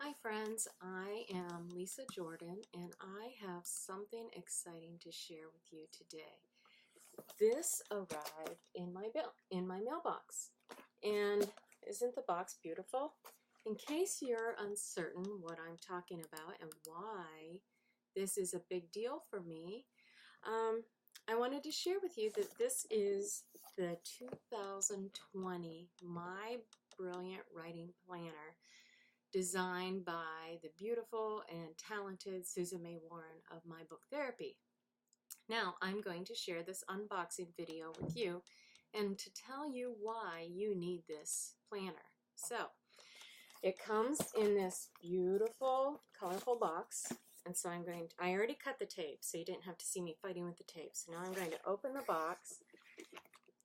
Hi friends, I am Lisa Jordan and I have something exciting to share with you today. This arrived in my mailbox, and isn't the box beautiful? In case you're uncertain what I'm talking about and why this is a big deal for me, I wanted to share with you that this is the 2020 My Brilliant Writing Planner, designed by the beautiful and talented Susan May Warren of My Book Therapy. Now, I'm going to share this unboxing video with you and to tell you why you need this planner. So, it comes in this beautiful, colorful box, and so I already cut the tape, so you didn't have to see me fighting with the tape. So now I'm going to open the box,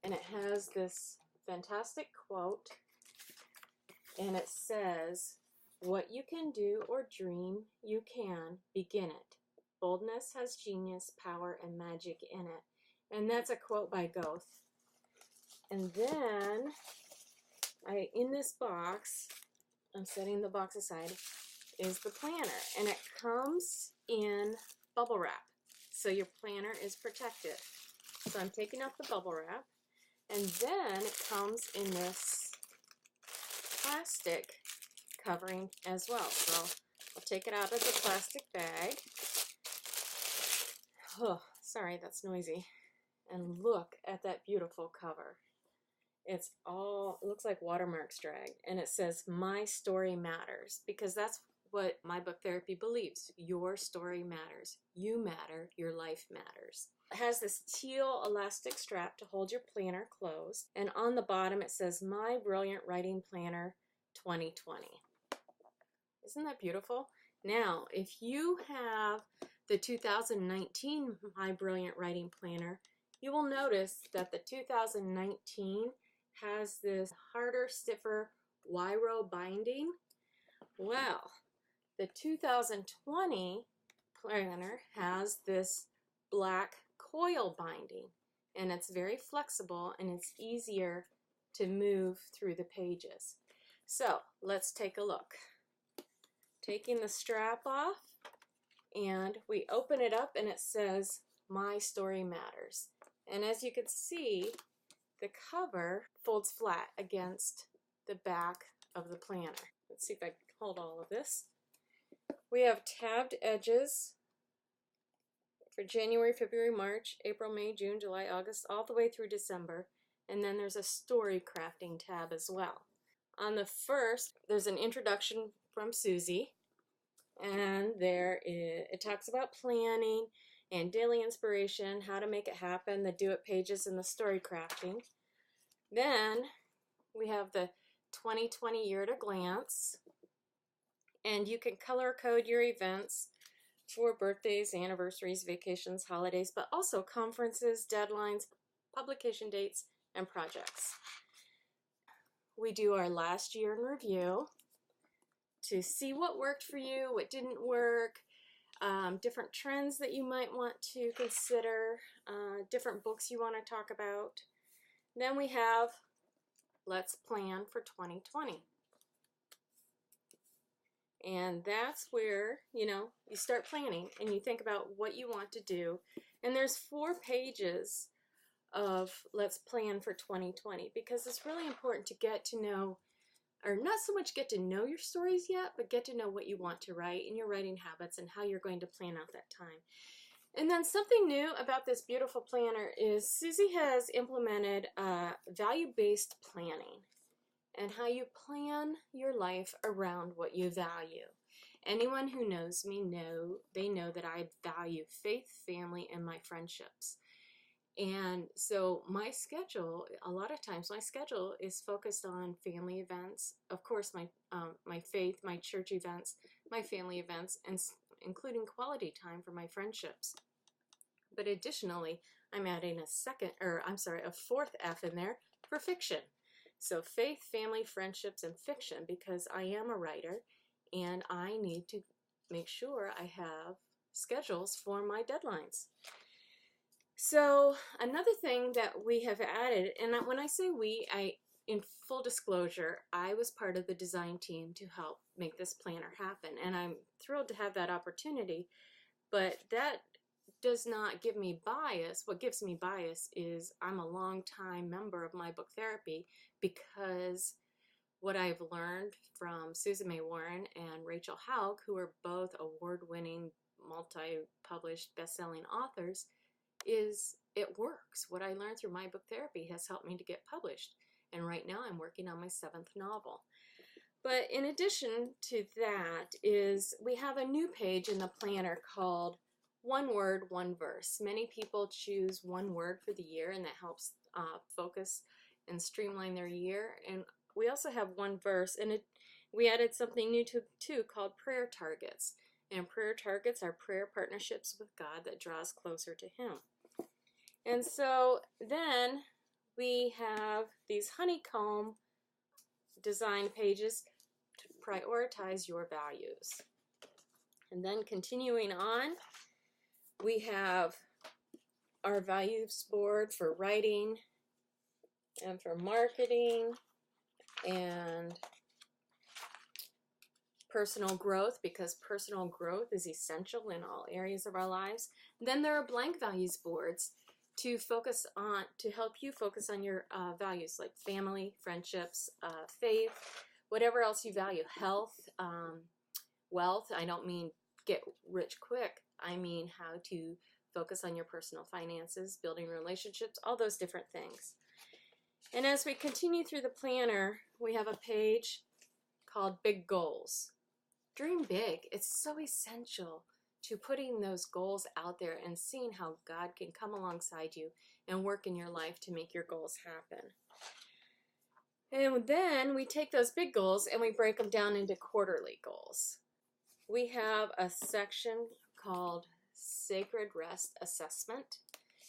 and it has this fantastic quote, and it says, "What you can do or dream you can, begin it. Boldness has genius, power, and magic in it." And that's a quote by Goethe. And then, in this box, I'm setting the box aside, is the planner. And it comes in bubble wrap, so your planner is protected. So I'm taking off the bubble wrap. And then it comes in this plastic covering as well. So I'll take it out of the plastic bag. Oh, sorry, that's noisy. And look at that beautiful cover. It looks like watermarks dragged, and it says, "My story matters," because that's what My Book Therapy believes. Your story matters. You matter. Your life matters. It has this teal elastic strap to hold your planner closed, and on the bottom it says, "My Brilliant Writing Planner 2020. Isn't that beautiful? Now, if you have the 2019 My Brilliant Writing Planner, you will notice that the 2019 has this harder, stiffer Wiro binding. Well, the 2020 planner has this black coil binding, and it's very flexible and it's easier to move through the pages. So let's take a look. Taking the strap off, and we open it up, and it says, "My story matters." And as you can see, the cover folds flat against the back of the planner. Let's see if I can hold all of this. We have tabbed edges for January, February, March, April, May, June, July, August, all the way through December. And then there's a story crafting tab as well. On the first, there's an introduction from Susie, and it talks about planning and daily inspiration, how to make it happen, the do-it pages, and the story crafting. Then we have the 2020 year at a glance, and you can color code your events for birthdays, anniversaries, vacations, holidays, but also conferences, deadlines, publication dates, and projects. We do our last year in review to see what worked for you, what didn't work, different trends that you might want to consider, different books you want to talk about. Then we have Let's Plan for 2020. And that's where, you start planning and you think about what you want to do. And there's 4 pages of Let's Plan for 2020, because it's really important to get to know, or not so much get to know your stories yet, but get to know what you want to write and your writing habits and how you're going to plan out that time. And then something new about this beautiful planner is Susie has implemented value-based planning, and how you plan your life around what you value. Anyone who knows me know that I value faith, family, and my friendships. And so my schedule, a lot of times my schedule is focused on family events, of course my faith, my church events, my family events, and including quality time for my friendships. But additionally, I'm adding a 4th F in there for fiction. So faith, family, friendships, and fiction, because I am a writer and I need to make sure I have schedules for my deadlines. So another thing that we have added, and when I say we, in full disclosure, I was part of the design team to help make this planner happen, and I'm thrilled to have that opportunity, but that does not give me bias. What gives me bias is I'm a long-time member of My Book Therapy, because what I've learned from Susan May Warren and Rachel Haug, who are both award-winning, multi-published, best-selling authors, is it works. What I learned through My Book Therapy has helped me to get published. And right now I'm working on my 7th novel. But in addition to that is we have a new page in the planner called One Word, One Verse. Many people choose one word for the year, and that helps focus and streamline their year. And we also have one verse, and we added something new too called prayer targets. And prayer targets are prayer partnerships with God that draw us closer to Him. And so then we have these honeycomb design pages to prioritize your values. And then continuing on, we have our values board for writing and for marketing and personal growth, because personal growth is essential in all areas of our lives. Then there are blank values boards to help you focus on your values, like family, friendships, faith, whatever else you value, health, wealth. I don't mean get rich quick. I mean how to focus on your personal finances, building relationships, all those different things. And as we continue through the planner, we have a page called Big Goals. Dream big. It's so essential to putting those goals out there and seeing how God can come alongside you and work in your life to make your goals happen. And then we take those big goals and we break them down into quarterly goals. We have a section called Sacred Rest Assessment.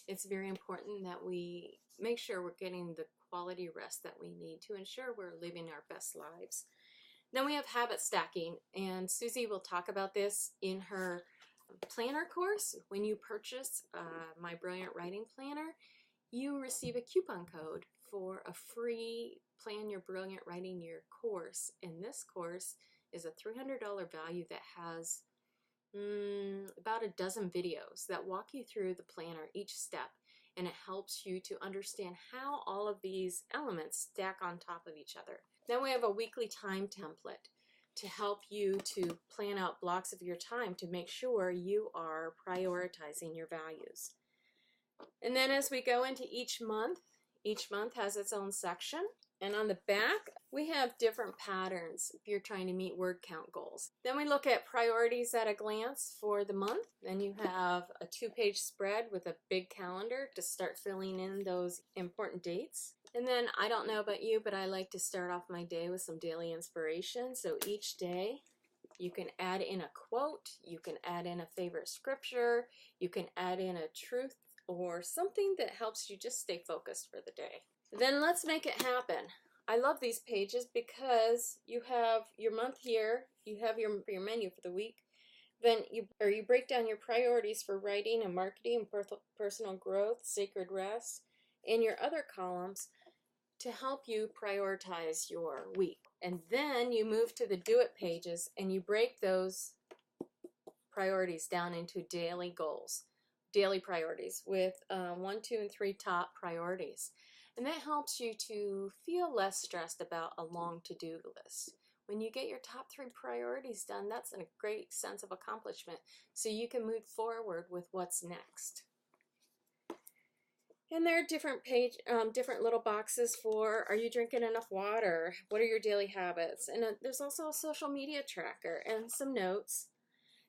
It's very important that we make sure we're getting the quality rest that we need to ensure we're living our best lives. Then we have habit stacking, and Susie will talk about this in her planner course. When you purchase My Brilliant Writing Planner, you receive a coupon code for a free Plan Your Brilliant Writing Year course. And this course is a $300 value that has about a dozen videos that walk you through the planner, each step, and it helps you to understand how all of these elements stack on top of each other. Then we have a weekly time template to help you to plan out blocks of your time to make sure you are prioritizing your values. And then as we go into each month has its own section. And on the back, we have different patterns if you're trying to meet word count goals. Then we look at priorities at a glance for the month. Then you have a 2-page spread with a big calendar to start filling in those important dates. And then I don't know about you, but I like to start off my day with some daily inspiration. So each day you can add in a quote, you can add in a favorite scripture, you can add in a truth or something that helps you just stay focused for the day. Then let's make it happen. I love these pages because you have your month here, you have your menu for the week, then you break down your priorities for writing and marketing and personal growth, sacred rest, and your other columns to help you prioritize your week. And then you move to the Do It pages and you break those priorities down into daily goals, daily priorities with 1, 2, and 3 top priorities. And that helps you to feel less stressed about a long to-do list. When you get your top 3 priorities done, that's a great sense of accomplishment. So you can move forward with what's next. And there are different little boxes for, are you drinking enough water? What are your daily habits? And there's also a social media tracker and some notes.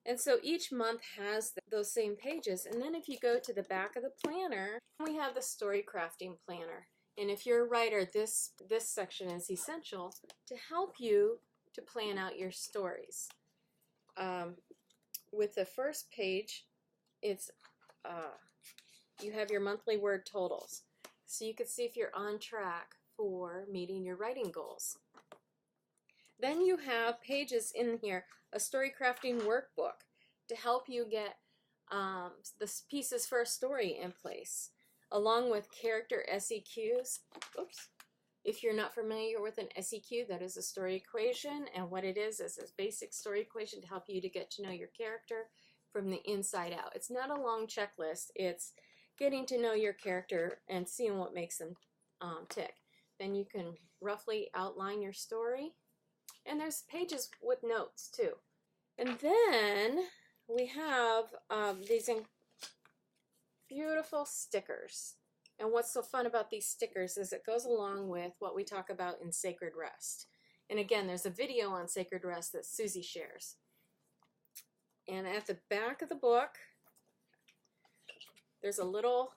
And so each month has those same pages. And then if you go to the back of the planner, we have the story crafting planner. And if you're a writer, this section is essential to help you to plan out your stories. With the first page, it's you have your monthly word totals. So you can see if you're on track for meeting your writing goals. Then you have pages in here, a story crafting workbook to help you get the pieces for a story in place, along with character SEQs. Oops. If you're not familiar with an SEQ, that is a story equation, and what it is a basic story equation to help you to get to know your character from the inside out. It's not a long checklist. It's getting to know your character and seeing what makes them tick. Then you can roughly outline your story, and there's pages with notes too. And then we have these beautiful stickers. And what's so fun about these stickers is it goes along with what we talk about in Sacred Rest. And again, there's a video on Sacred Rest that Susie shares. And at the back of the book, there's a little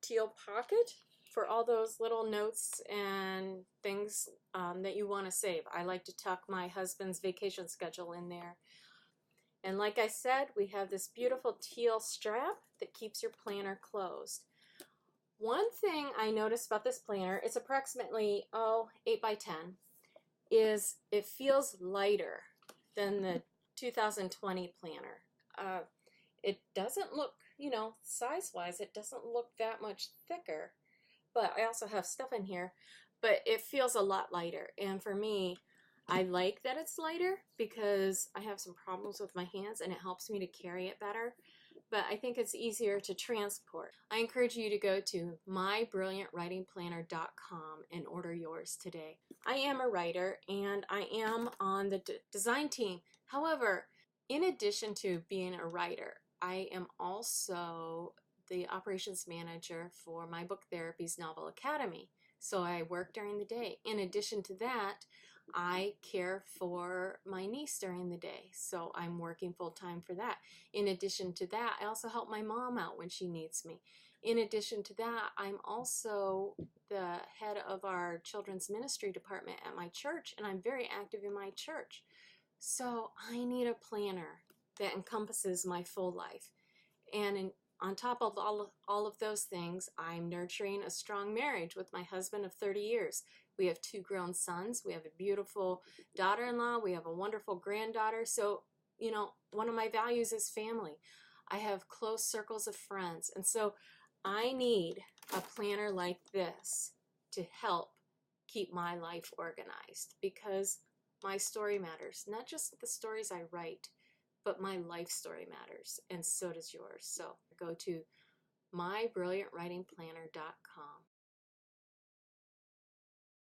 teal pocket for all those little notes and things that you want to save. I like to tuck my husband's vacation schedule in there. And like I said, we have this beautiful teal strap that keeps your planner closed. One thing I noticed about this planner, it's approximately 8 by 10, is it feels lighter than the 2020 planner. It doesn't look, size-wise, it doesn't look that much thicker, but I also have stuff in here, but it feels a lot lighter. And for me, I like that it's lighter because I have some problems with my hands and it helps me to carry it better. But I think it's easier to transport. I encourage you to go to mybrilliantwritingplanner.com and order yours today. I am a writer and I am on the design team. However, in addition to being a writer, I am also the operations manager for my Book Therapy's Novel Academy. So I work during the day. In addition to that, I care for my niece during the day, so I'm working full-time for that. In addition to that, I also help my mom out when she needs me. In addition to that, I'm also the head of our children's ministry department at my church, and I'm very active in my church. So I need a planner that encompasses my full life. And on top of all of those things, I'm nurturing a strong marriage with my husband of 30 years. We have 2 grown sons. We have a beautiful daughter-in-law. We have a wonderful granddaughter. So, one of my values is family. I have close circles of friends. And so I need a planner like this to help keep my life organized because my story matters. Not just the stories I write, but my life story matters, and so does yours. So go to mybrilliantwritingplanner.com.